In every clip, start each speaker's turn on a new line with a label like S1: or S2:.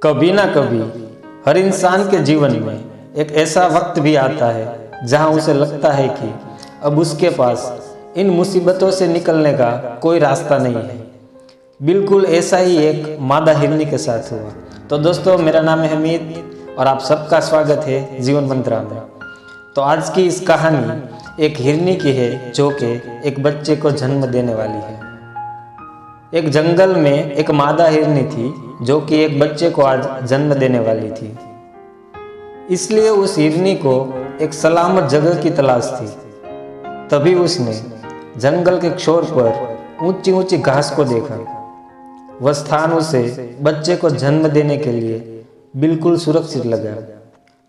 S1: कभी ना कभी हर इंसान के जीवन में एक ऐसा वक्त भी आता है जहां उसे लगता है कि अब उसके पास इन मुसीबतों से निकलने का कोई रास्ता नहीं है। बिल्कुल ऐसा ही एक मादा हिरनी के साथ हुआ। तो दोस्तों, मेरा नाम है हमीद और आप सबका स्वागत है जीवन मंत्रा में। तो आज की इस कहानी एक हिरनी की है जो कि एक बच्चे को जन्म देने वाली है। एक जंगल में एक मादा हिरनी थी जो कि एक बच्चे को आज जन्म देने वाली थी। इसलिए उस हिरनी को एक सलामत जगह की तलाश थी। तभी उसने जंगल के छोर पर ऊंची ऊंची घास को देखा। वह स्थान उसे बच्चे को जन्म देने के लिए बिल्कुल सुरक्षित लगा।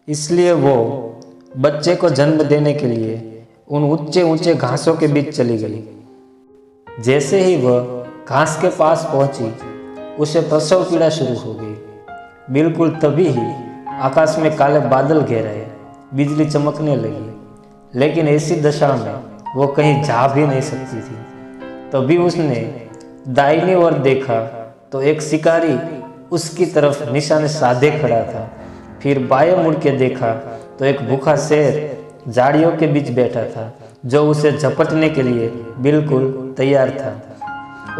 S1: इसलिए वो बच्चे को जन्म देने के लिए उन ऊंचे ऊंचे घासों के बीच चली गई। जैसे ही वह घास के पास पहुंची, उसे प्रसव पीड़ा शुरू हो गई। बिल्कुल तभी ही आकाश में काले बादल घेर आए, बिजली चमकने लगी, लेकिन ऐसी दशा में वो कहीं जा भी नहीं सकती थी। तभी उसने दाहिनी ओर देखा तो एक शिकारी उसकी तरफ निशाने साधे खड़ा था। फिर बाएं मुड़ के देखा तो एक भूखा शेर झाड़ियों के बीच बैठा था जो उसे झपटने के लिए बिल्कुल तैयार था।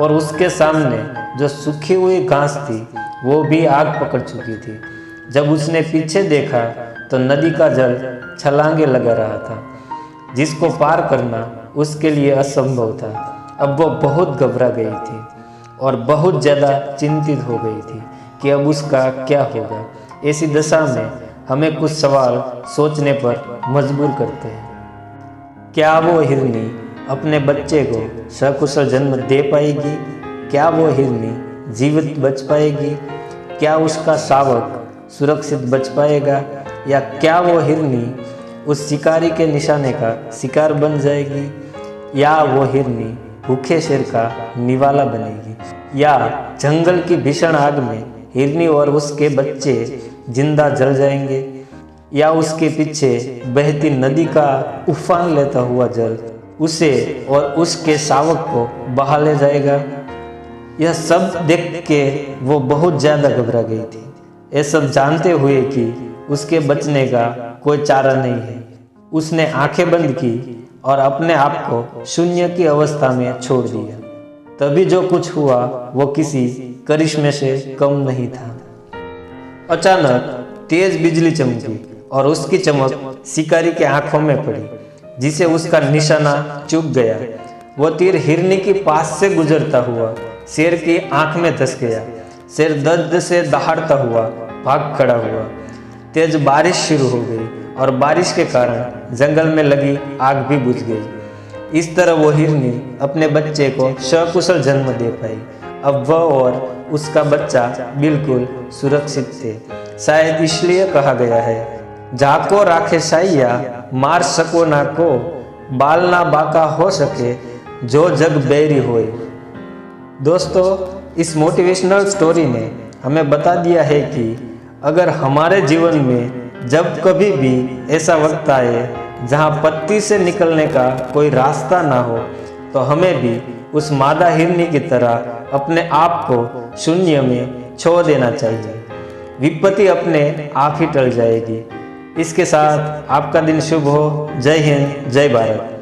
S1: और उसके सामने जो सूखी हुई घास थी वो भी आग पकड़ चुकी थी। जब उसने पीछे देखा तो नदी का जल छलांगे लगा रहा था, जिसको पार करना उसके लिए असंभव था। अब वो बहुत घबरा गई थी और बहुत ज़्यादा चिंतित हो गई थी कि अब उसका क्या होगा। ऐसी दशा में हमें कुछ सवाल सोचने पर मजबूर करते हैं। क्या वो हिरनी अपने बच्चे को सकुशल जन्म दे पाएगी? क्या वो हिरनी जीवित बच पाएगी? क्या उसका शावक सुरक्षित बच पाएगा? या क्या वो हिरनी उस शिकारी के निशाने का शिकार बन जाएगी? या वो हिरनी भूखे शेर का निवाला बनेगी? या जंगल की भीषण आग में हिरनी और उसके बच्चे जिंदा जल जाएंगे? या उसके पीछे बहती नदी का उफान लेता हुआ जल उसे और उसके शावक को बहा ले जाएगा? यह सब देख के वो बहुत ज़्यादा घबरा गई थी, ये सब जानते हुए कि उसके बचने का कोई चारा नहीं है। उसने आंखें बंद की और अपने आप को शून्य की अवस्था में छोड़ दिया। तभी जो कुछ हुआ वो किसी करिश्मे से कम नहीं था। अचानक तेज बिजली चमकी और उसकी चमक शिकारी के आंखों में पड़ी, जिसे उसका निशाना चूक गया। वो तीर हिरनी के पास से गुजरता हुआ शेर की आंख में धंस गया। शेर दर्द से दहाड़ता हुआ भाग खड़ा हुआ। तेज बारिश शुरू हो गई और बारिश के कारण जंगल में लगी आग भी बुझ गई। इस तरह वो हिरनी अपने बच्चे को सकुशल जन्म दे पाई। अब वह और उसका बच्चा बिल्कुल सुरक्षित थे। शायद इसलिए कहा गया है, जाको राखे साइया मार सको ना को, बाल ना बाका हो सके जो जग बैरी होए। दोस्तों, इस मोटिवेशनल स्टोरी ने हमें बता दिया है कि अगर हमारे जीवन में जब कभी भी ऐसा वक्त आए जहां पत्ती से निकलने का कोई रास्ता ना हो, तो हमें भी उस मादा हिरनी की तरह अपने आप को शून्य में छोड़ देना चाहिए। विपत्ति अपने आप ही टल जाएगी। इसके साथ आपका दिन शुभ हो। जय हिंद, जय भारत।